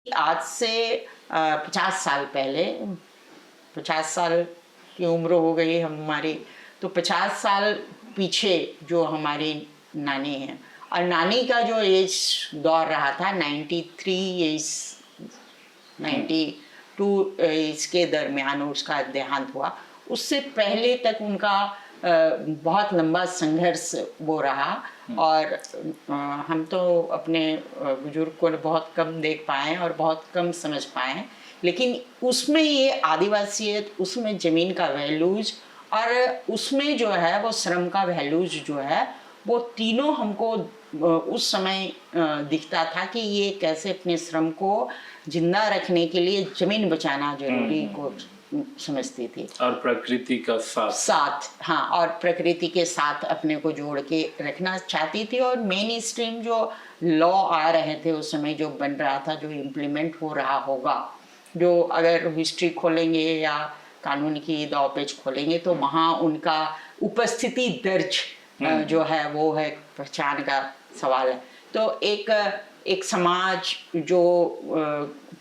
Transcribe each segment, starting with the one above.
आज से 50 साल पहले, 50 साल की उम्र हो गई हमारी, तो 50 साल पीछे जो हमारी नानी है, और नानी का जो एज दौर रहा था 93 एज 92 इसके दरमियान उसका देहांत हुआ। उससे पहले तक उनका बहुत लंबा संघर्ष वो रहा। और हम तो अपने बुजुर्ग को बहुत कम देख पाए और बहुत कम समझ पाए, लेकिन उसमें ये आदिवासियत, उसमें ज़मीन का वैल्यूज और उसमें जो है वो श्रम का वैल्यूज जो है वो तीनों हमको उस समय दिखता था कि ये कैसे अपने श्रम को जिंदा रखने के लिए जमीन बचाना जरूरी को समझती थी। और प्रकृति का साथ, हाँ, और प्रकृति के साथ अपने को जोड़ के रखना चाहती थी। और मेन स्ट्रीम जो लॉ आ रहे थे उस समय, जो बन रहा था, जो इम्प्लीमेंट हो रहा होगा, जो अगर हिस्ट्री खोलेंगे या कानून की दो पेज खोलेंगे तो वहाँ उनका उपस्थिति दर्ज जो है वो है पहचान का सवाल है। तो एक समाज जो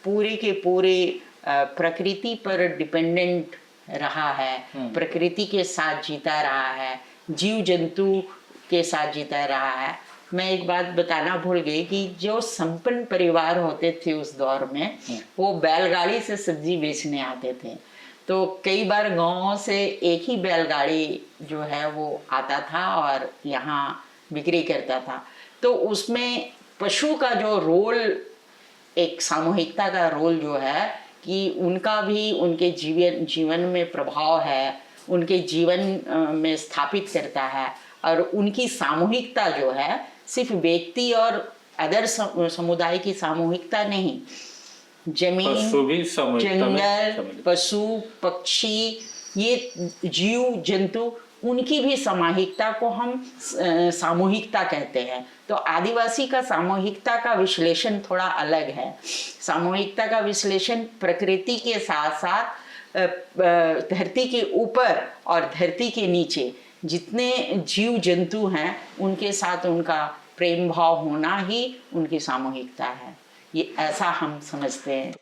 पूरे के पूरे प्रकृति पर डिपेंडेंट रहा है, प्रकृति के साथ जीता रहा है, जीव जंतु के साथ जीता रहा है। मैं एक बात बताना भूल गई कि जो संपन्न परिवार होते थे उस दौर में, वो बैलगाड़ी से सब्जी बेचने आते थे। तो कई बार गाँव से एक ही बैलगाड़ी जो है वो आता था और यहाँ बिक्री करता था। तो उसमें पशु का जो रोल, एक सामूहिकता का रोल जो है कि उनका भी उनके जीवन में प्रभाव है, उनके जीवन में स्थापित करता है। और उनकी सामूहिकता जो है सिर्फ व्यक्ति और अदर समुदाय की सामूहिकता नहीं, जमीन, जंगल, पशु, पक्षी, ये जीव जंतु, उनकी भी सामूहिकता को हम सामूहिकता कहते हैं। तो आदिवासी का सामूहिकता का विश्लेषण थोड़ा अलग है। सामूहिकता का विश्लेषण प्रकृति के साथ साथ धरती के ऊपर और धरती के नीचे जितने जीव जंतु हैं उनके साथ उनका प्रेम भाव होना ही उनकी सामूहिकता है। ये ऐसा हम समझते हैं।